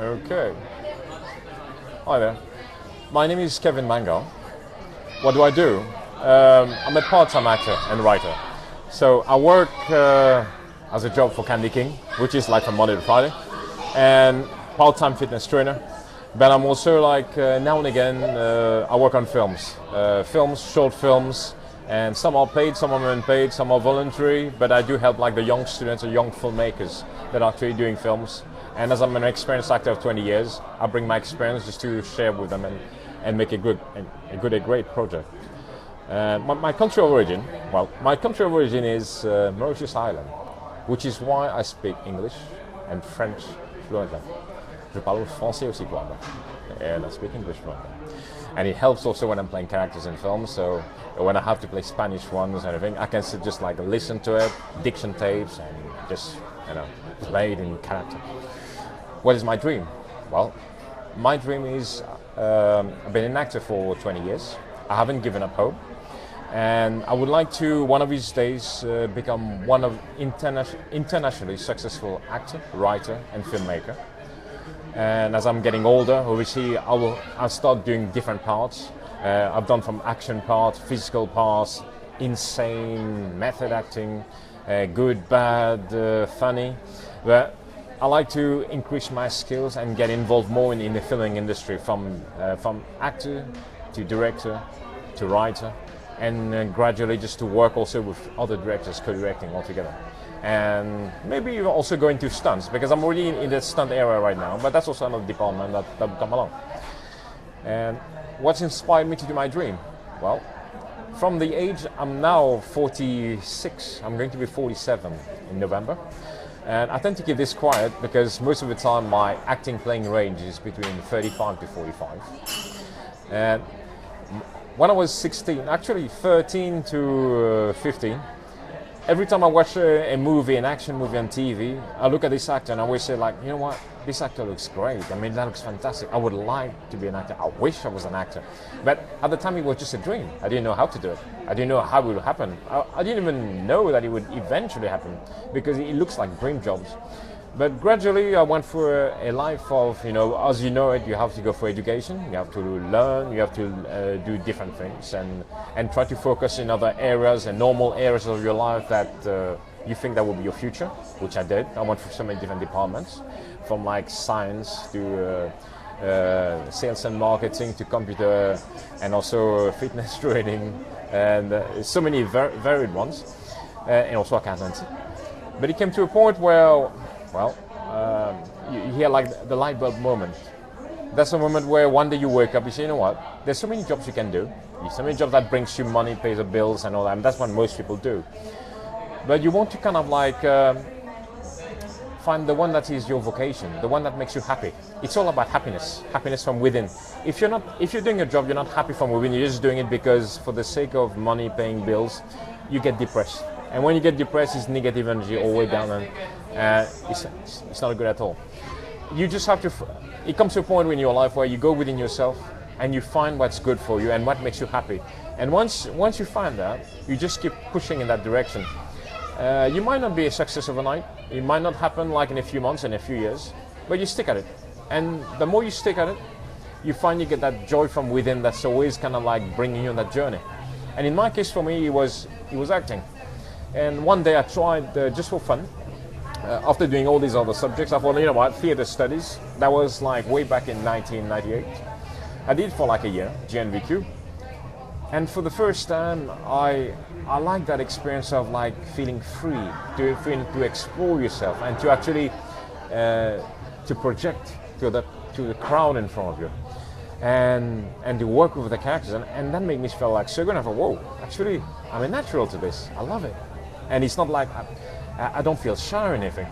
Okay. Hi there. My name is Kevin Mangar. What do I do? I'm a part-time actor and writer. So I work as a job for Candy King, which is like from Monday to Friday, and part-time fitness trainer. But I'm also like now and again I work on films, short films, and some are paid, some are unpaid, some are voluntary. But I do help like the young students or young filmmakers that are actually doing films. And as I'm an experienced actor of 20 years, I bring my experience just to share with them and make a great project. My country of origin, is Mauritius Island, which is why I speak English and French fluently. Je parle français aussi couramment, and I speak English fluently. And it helps also when I'm playing characters in films. So when I have to play Spanish ones and everything, I can just like listen to it, diction tapes, and just play it in character. What is my dream? Well, my dream is I've been an actor for 20 years. I haven't given up hope, and I would like to one of these days become one of internationally successful actor, writer, and filmmaker. And as I'm getting older, obviously I'll start doing different parts. I've done from action parts, physical parts, insane method acting, good, bad, funny. But I like to increase my skills and get involved more in the filming industry, from actor to director to writer, and gradually just to work also with other directors, co-directing altogether. And maybe also go into stunts, because I'm already in the stunt area right now, but that's also another department that will come along. And what's inspired me to do my dream? Well, from the age, I'm now 46, I'm going to be 47 in November. And I tend to keep this quiet because most of the time my acting playing range is between 35 to 45. And when I was 16, actually 13 to 15, every time I watch a movie, an action movie on TV, I look at this actor and I always say like, you know what, this actor looks great. I mean, that looks fantastic. I would like to be an actor. I wish I was an actor. But at the time it was just a dream. I didn't know how to do it. I didn't know how it would happen. I didn't even know that it would eventually happen, because it looks like dream jobs. But gradually I went for a life of, as you know it, you have to go for education, you have to learn, you have to do different things and try to focus in other areas and normal areas of your life that you think that will be your future, which I did. I went for so many different departments, from like science to sales and marketing to computer, and also fitness training, and so many varied ones, and also accountancy. But it came to a point where, you hear like the light bulb moment. That's a moment where one day you wake up, you say, you know what, there's so many jobs you can do. There's so many jobs that brings you money, pays the bills and all that, and that's what most people do. But you want to kind of like find the one that is your vocation, the one that makes you happy. It's all about happiness from within. If you're doing a job, you're not happy from within, you're just doing it because for the sake of money, paying bills, you get depressed. And when you get depressed, it's negative energy all the way down, and it's not good at all. You just have to, it comes to a point in your life where you go within yourself and you find what's good for you and what makes you happy. And once you find that, you just keep pushing in that direction. You might not be a success overnight. It might not happen like in a few months and a few years, but you stick at it. And the more you stick at it, you find you get that joy from within that's always kind of like bringing you on that journey. And in my case, for me, it was acting. And one day I tried just for fun. After doing all these other subjects, I thought, you know what, theatre studies. That was like way back in 1998. I did it for like a year, GNVQ. And for the first time, I liked that experience of like feeling free, to explore yourself and to actually to project to the crowd in front of you, and to work with the characters. And that made me feel like so good. I thought, whoa, actually, I'm a natural to this. I love it. And it's not like I don't feel shy or anything.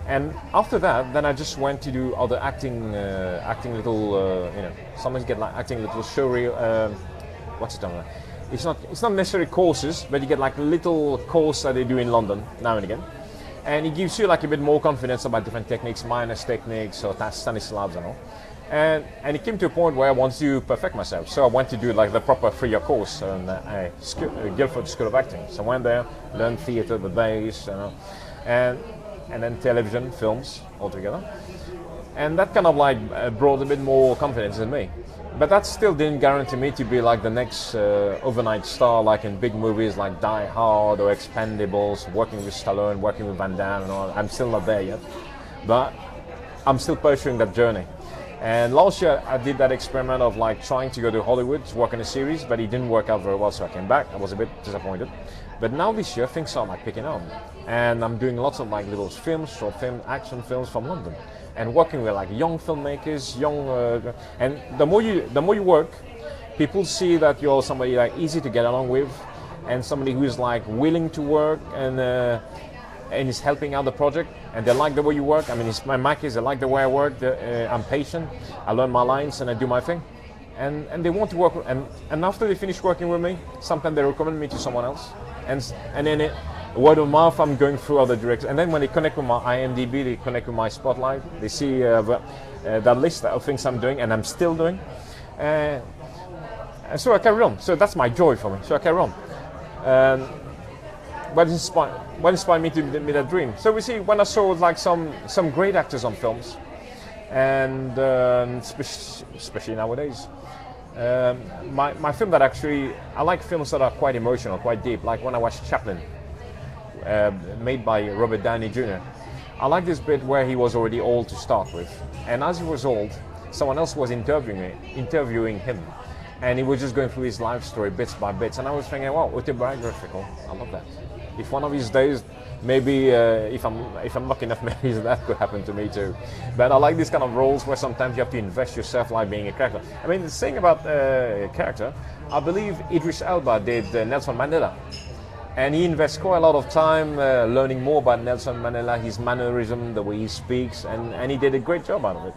And after that, then I just went to do other acting little, sometimes get like acting little show reel, what's it done? It's not necessarily courses, but you get like little course that they do in London now and again. And it gives you like a bit more confidence about different techniques, minus techniques or Stanislavs and all. And it came to a point where I wanted to perfect myself. So I went to do like the proper 3-year course on Guildford School of Acting. So I went there, learned theatre, the bass, and then television, films altogether. And that kind of like brought a bit more confidence in me. But that still didn't guarantee me to be like the next overnight star, like in big movies like Die Hard or Expendables, working with Stallone, working with Van Damme and all. I'm still not there yet. But I'm still pursuing that journey. And last year I did that experiment of like trying to go to Hollywood to work in a series, but it didn't work out very well, so I came back. I was a bit disappointed. But now this year things are like picking up. And I'm doing lots of like little films, short film, action films from London. And working with like young filmmakers, and the more you work, people see that you're somebody like easy to get along with, and somebody who is like willing to work and is helping out the project, and they like the way you work. I mean, my Mac is, they like the way I work. I'm patient. I learn my lines and I do my thing, and they want to work. And after they finish working with me, sometimes they recommend me to someone else, and then word of mouth, I'm going through other directions. And then when they connect with my IMDb, they connect with my Spotlight, they see that list of things I'm doing and I'm still doing. And so I carry on. So that's my joy for me. So I carry on. What inspired me to meet that dream? So we see when I saw like some great actors on films, and especially nowadays. My film that actually, I like films that are quite emotional, quite deep, like when I watched Chaplin, made by Robert Downey Jr. I like this bit where he was already old to start with, and as he was old, someone else was interviewing him, and he was just going through his life story bits by bits, and I was thinking, wow, autobiographical, I love that. If one of these days, maybe if I'm lucky enough, maybe that could happen to me too. But I like these kind of roles where sometimes you have to invest yourself like being a character. I mean, the thing about character, I believe Idris Elba did Nelson Mandela. And he invests quite a lot of time learning more about Nelson Mandela, his mannerism, the way he speaks, and he did a great job out of it.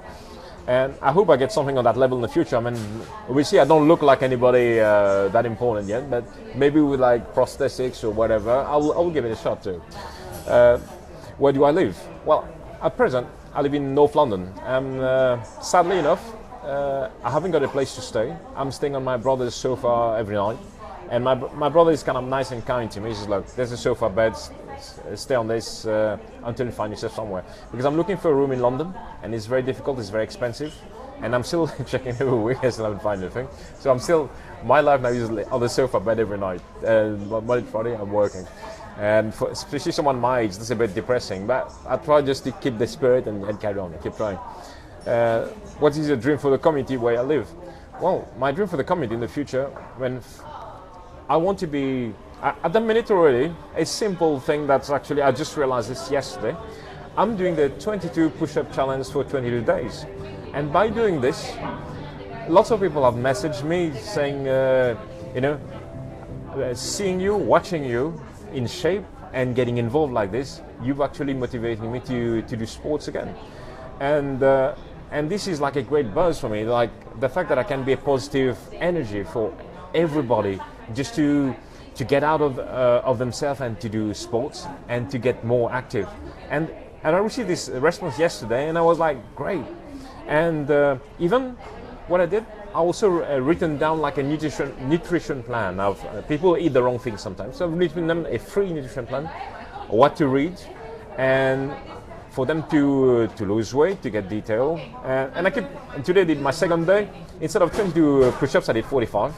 And I hope I get something on that level in the future. I mean, we see I don't look like anybody that important yet, but maybe with like prosthetics or whatever, I will give it a shot too. Where do I live? Well, at present, I live in North London. And sadly enough, I haven't got a place to stay. I'm staying on my brother's sofa every night. And my brother is kind of nice and kind to me. He says, look, there's a sofa bed, stay on this until you find yourself somewhere. Because I'm looking for a room in London, and it's very difficult, it's very expensive. And I'm still checking every week, I still haven't found anything. So my life now is on the sofa bed every night. Monday to Friday, I'm working. And for especially someone my age, that's a bit depressing. But I try just to keep the spirit and carry on, keep trying. What is your dream for the community where I live? Well, my dream for the community in the future, when I want to be, at the minute already, a simple thing that's actually, I just realized this yesterday. I'm doing the 22 push-up challenge for 22 days. And by doing this, lots of people have messaged me saying, seeing you, watching you in shape and getting involved like this, you've actually motivated me to do sports again. And this is like a great buzz for me, like the fact that I can be a positive energy for everybody, just to get out of themselves and to do sports and to get more active. And I received this response yesterday, and I was like, great. And even what I did, I also written down like a nutrition plan. Of people eat the wrong things sometimes, so I've written them a free nutrition plan, what to read, and for them to lose weight, to get detail. And today I did my second day. Instead of 22 push-ups, I did 45.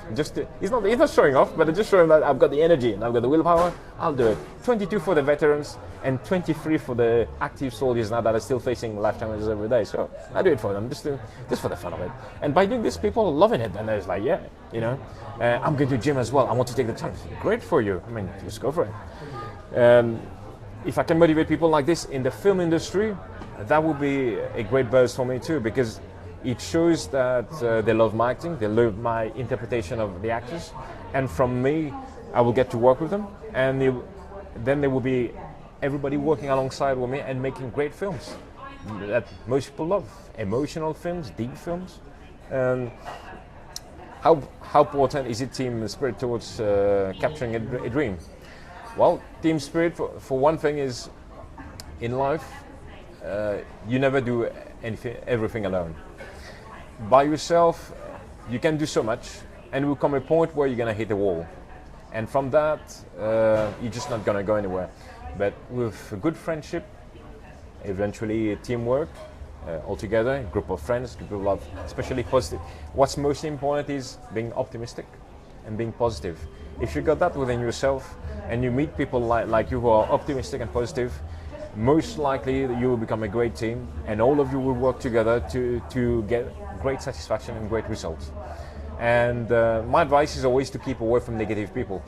It's not showing off, but it's just showing that I've got the energy and I've got the willpower. I'll do it. 22 for the veterans and 23 for the active soldiers now that are still facing life challenges every day. So I do it for them, just for the fun of it. And by doing this, people are loving it. And it's like, yeah, I'm going to the gym as well. I want to take the chance. Great for you. I mean, just go for it. If I can motivate people like this in the film industry, that would be a great buzz for me too, because it shows that they love my acting, they love my interpretation of the actors, and from me, I will get to work with them, and then there will be everybody working alongside with me and making great films that most people love, emotional films, deep films. How important is it team spirit towards capturing a dream? Well, team spirit, for one thing, is in life, you never do everything alone. By yourself, you can do so much, and there will come a point where you're going to hit a wall. And from that, you're just not going to go anywhere. But with a good friendship, eventually teamwork, all together, a group of friends, group of love, especially positive. What's most important is being optimistic and being positive. If you got that within yourself and you meet people like you who are optimistic and positive, most likely you will become a great team and all of you will work together to get great satisfaction and great results. And my advice is always to keep away from negative people.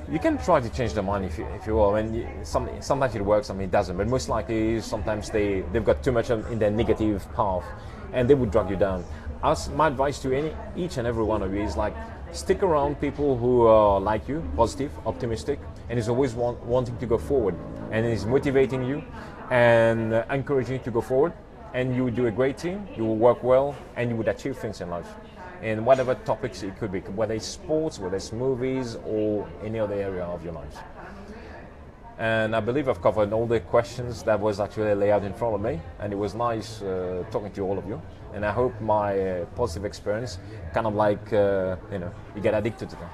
You can try to change their mind if you will, and sometimes it works, it doesn't, but most likely sometimes they've got too much in their negative path and they would drag you down. My advice to each and every one of you is like, stick around people who are like you, positive, optimistic, and is always wanting to go forward and is motivating you and encouraging you to go forward, and you would do a great team, you will work well, and you would achieve things in life. In whatever topics it could be, whether it's sports, whether it's movies, or any other area of your life. And I believe I've covered all the questions that was actually laid out in front of me, and it was nice talking to all of you. And I hope my positive experience kind of like, you get addicted to them.